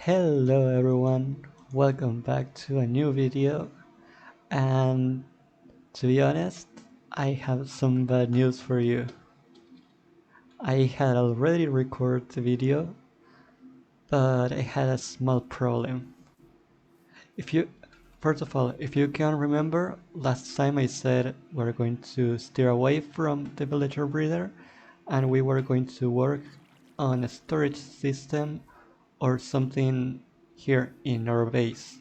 Hello everyone, welcome back to a new video. And to be honest, I have some bad news for you. I had already recorded the video, but I had a small problem. If you First of all, if you can remember, last time I said we're going to steer away from the villager breeder and we were going to work on a storage system or something here in our base.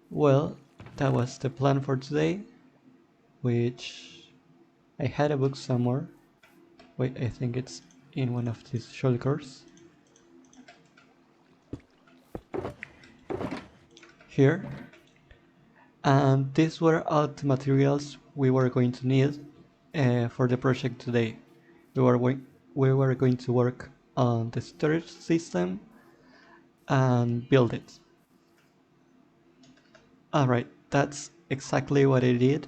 Well, that was the plan for today, which I had a book somewhere. Wait, I think it's in one of these shulkers. Here. And these were all the materials we were going to need for the project today. We were going to work on the storage system and build it. Alright, that's exactly what I did,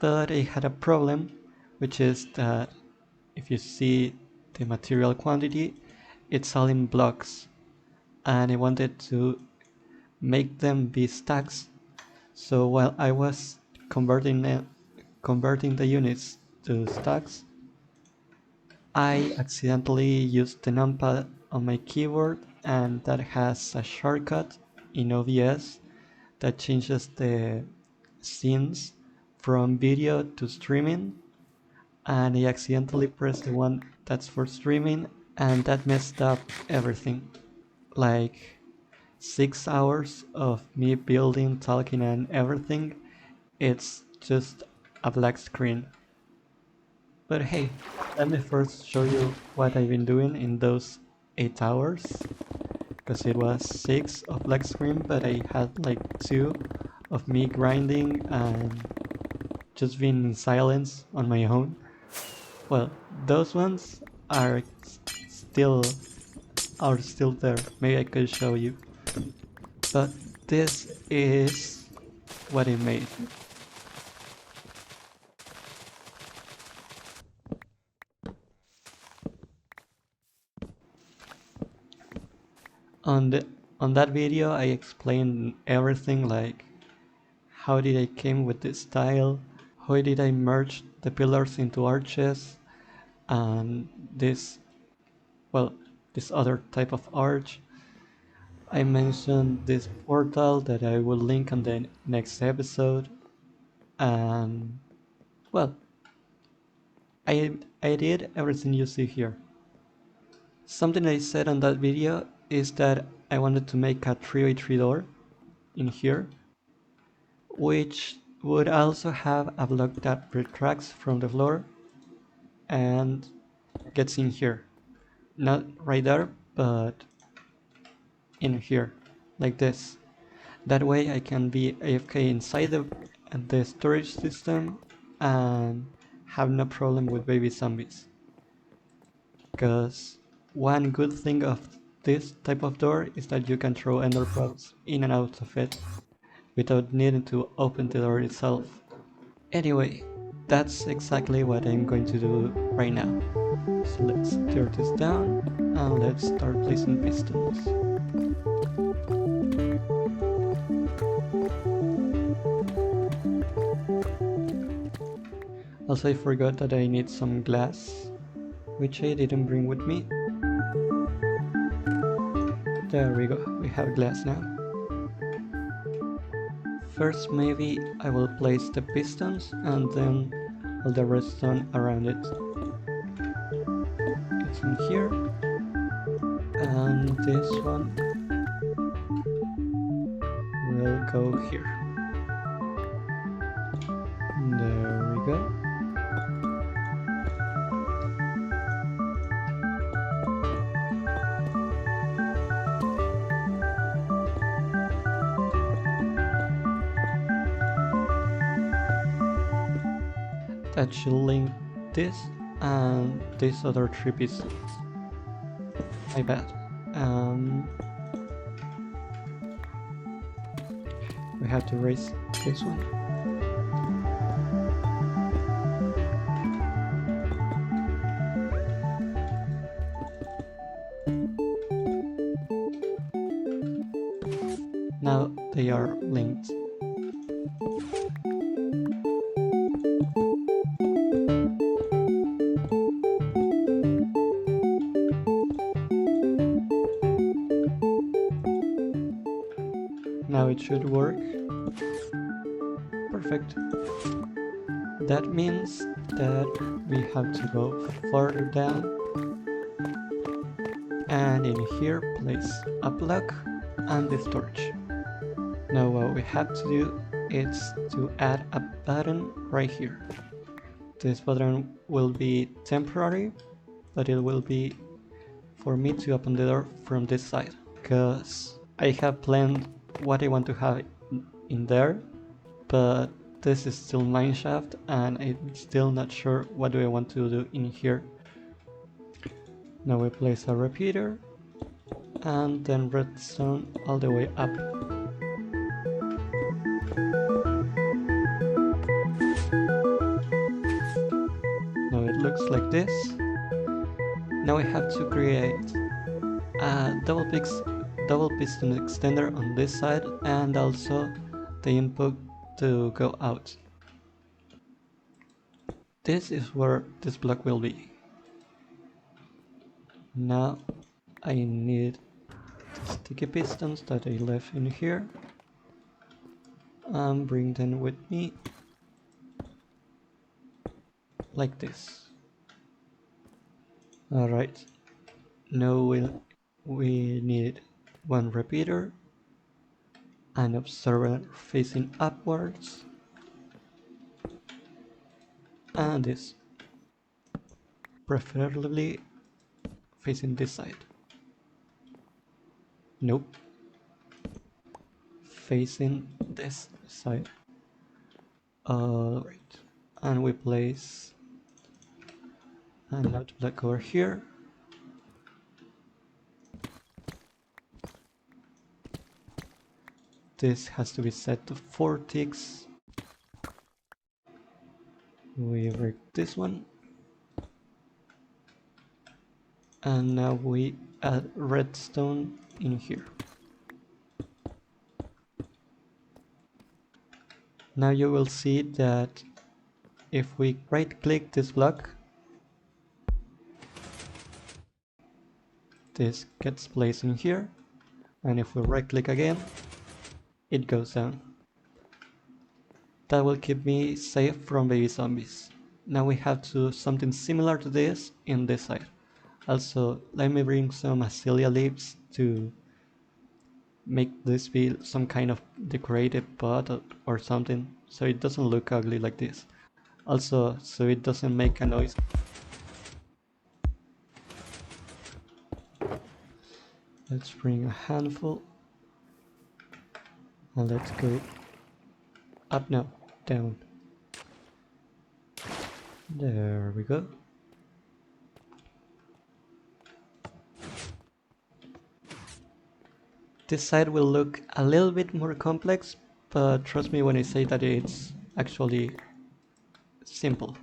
but I had a problem, which is that if you see the material quantity, it's all in blocks, and I wanted to make them be stacks. So while I was converting the units to stacks, I accidentally used the numpad on my keyboard, and that has a shortcut in OBS that changes the scenes from video to streaming, and I accidentally pressed the one that's for streaming, and that messed up everything. Like 6 hours of me building, talking and everything, it's just a black screen. But hey, let me first show you what I've been doing in those 8 hours, because it was 6 of black screen, but I had like 2 of me grinding and just being in silence on my own. Well, those ones are still there. Maybe I could show you. But this is what I made. On that video I explained everything, like how did I came with this style, how did I merge the pillars into arches, and this other type of arch. I mentioned this portal that I will link on the next episode, and well, I did everything you see here. Something I said on that video is that I wanted to make a 3x3 door in here, which would also have a block that retracts from the floor and gets in here. Not right there, but in here, like this. That way I can be AFK inside the storage system and have no problem with baby zombies. Because one good thing of this type of door is that you can throw ender pearls in and out of it without needing to open the door itself. Anyway, that's exactly what I'm going to do right now. So let's tear this down and let's start placing pistons. Also, I forgot that I need some glass, which I didn't bring with me. There we go, we have glass now. First, maybe I will place the pistons and then all the redstone around it. It's in here, and this one will go here. There we go. That should link this and these other 3 pistons. My bad. We have to raise this one. Now they are linked. Now it should work. Perfect. That means that we have to go further down and in here place a block and this torch. Now what we have to do is to add a button right here. This button will be temporary, but it will be for me to open the door from this side, because I have planned what I want to have in there, but this is still mineshaft and I'm still not sure what do I want to do in here. Now we place a repeater and then redstone all the way up. Now it looks like this. Now we have to create a double piston extender on this side and also the input to go out. This is where this block will be. Now I need the sticky pistons that I left in here and bring them with me like this. Alright, now we need one repeater, an observer facing upwards, and this, preferably facing this side. Nope, facing this side. Alright, and we place a node block over here. This has to be set to 4 ticks. We break this one. And now we add redstone in here. Now you will see that if we right click this block, this gets placed in here, and if we right click again, it goes down. That will keep me safe from baby zombies. Now we have to do something similar to this in this side. Also, let me bring some azalea leaves to make this be some kind of decorated pot or something, so it doesn't look ugly like this. Also, so it doesn't make a noise. Let's bring a handful and let's go up now, down. There we go. This side will look a little bit more complex, but trust me when I say that it's actually simple.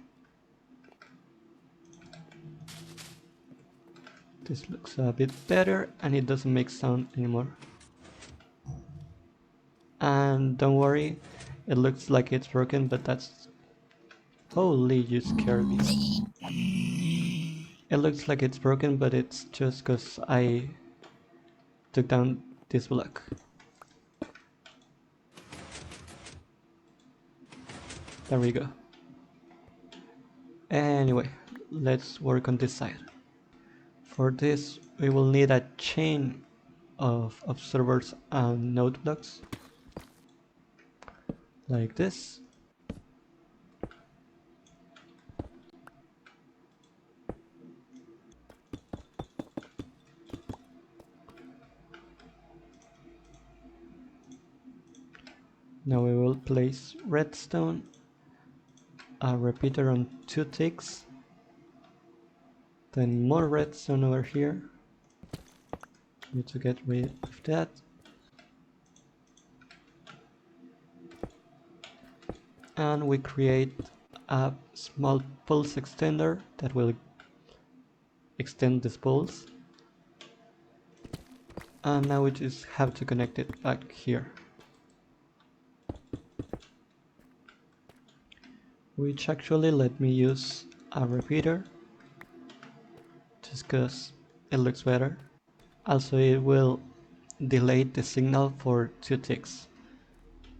This looks a bit better and it doesn't make sound anymore. And don't worry, it looks like it's broken, but that's... Holy, you scared me. It looks like it's broken, but it's just because I took down this block. There we go. Anyway, let's work on this side. For this, we will need a chain of observers and node blocks, like this. Now we will place redstone, a repeater on 2 ticks, then more redstone over here. Need to get rid of that. And we create a small pulse extender that will extend this pulse. and now we just have to connect it back here, which actually let me use a repeater just because it looks better. Also, it will delay the signal for 2 ticks,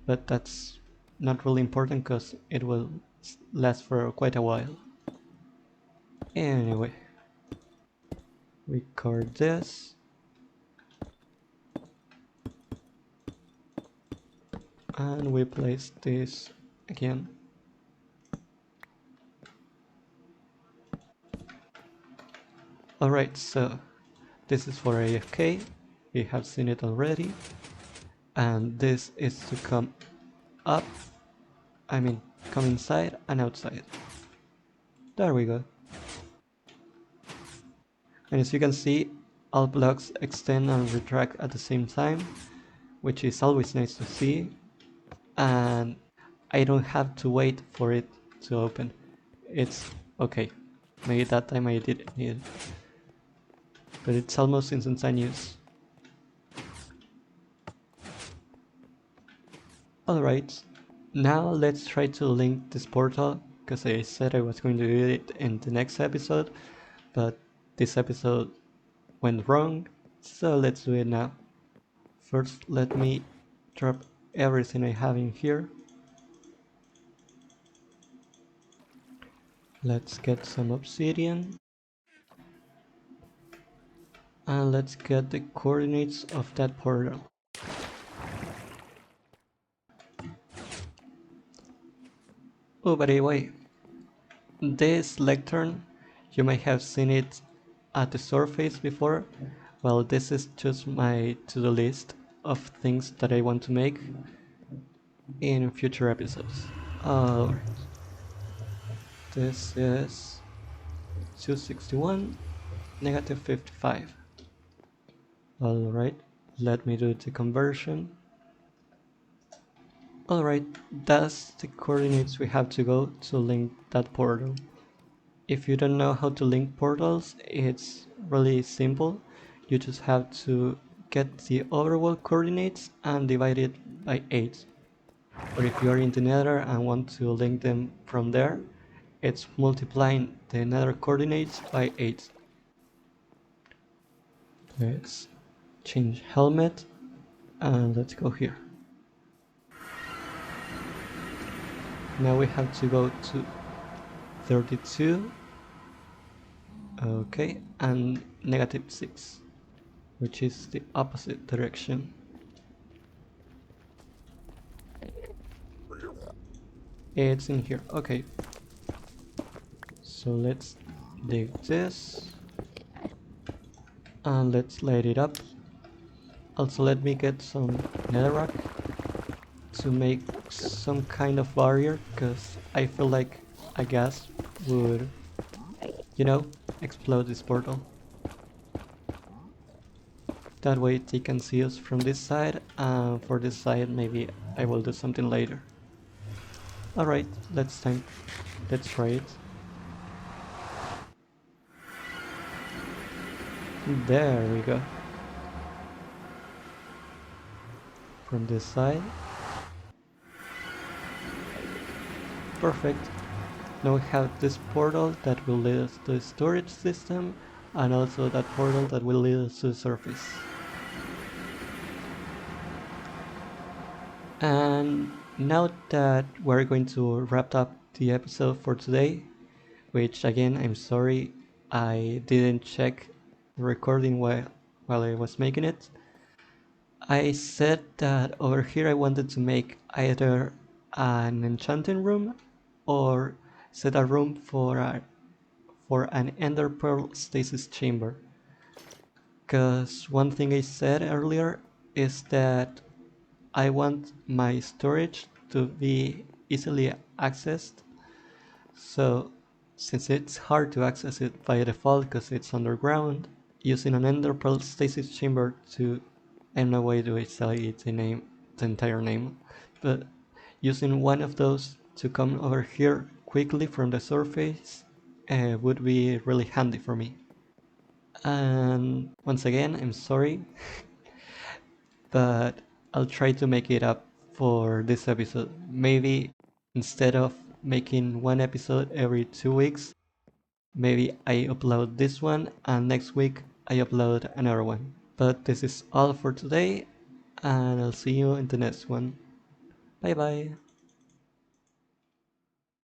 but that's not really important because it will last for quite a while. Anyway, we cover this, and we place this again. Alright, so this is for AFK, we have seen it already, and this is to come up, come inside and outside. There we go. And as you can see, all blocks extend and retract at the same time, which is always nice to see, and I don't have to wait for it to open. It's okay. Maybe that time I didn't need it, but it's almost instantaneous. Alright, now let's try to link this portal, because I said I was going to do it in the next episode, but this episode went wrong, so let's do it now. First, let me drop everything I have in here. Let's get some obsidian. And let's get the coordinates of that portal. Oh, by the way, this lectern, you might have seen it at the surface before. Well, this is just my to-do list of things that I want to make in future episodes. Alright, this is 261, negative 55. Alright, let me do the conversion. Alright, that's the coordinates we have to go to link that portal. If you don't know how to link portals, it's really simple. You just have to get the overall coordinates and divide it by 8. Or if you are in the nether and want to link them from there, it's multiplying the nether coordinates by 8. Let's change helmet and let's go here. Now we have to go to 32, okay, and negative 6, which is the opposite direction. It's in here, okay. So let's dig this, and let's light it up. Also, let me get some netherrack to make some kind of barrier, because I feel like a gas would, explode this portal. That way they can see us from this side, and for this side maybe I will do something later. Alright, let's try it. There we go. From this side. Perfect. Now we have this portal that will lead us to the storage system, and also that portal that will lead us to the surface. And now that we're going to wrap up the episode for today, which again, I'm sorry I didn't check the recording while I was making it. I said that over here I wanted to make either an enchanting room or set a room for an ender pearl stasis chamber. Because one thing I said earlier is that I want my storage to be easily accessed. So since it's hard to access it by default because it's underground, using an ender pearl stasis chamber to, I don't know why do I say the entire name, but using one of those to come over here quickly from the surface would be really handy for me. And once again, I'm sorry but I'll try to make it up for this episode. Maybe instead of making one episode every 2 weeks, maybe I upload this one and next week I upload another one. But this is all for today, and I'll see you in the next one. Bye bye.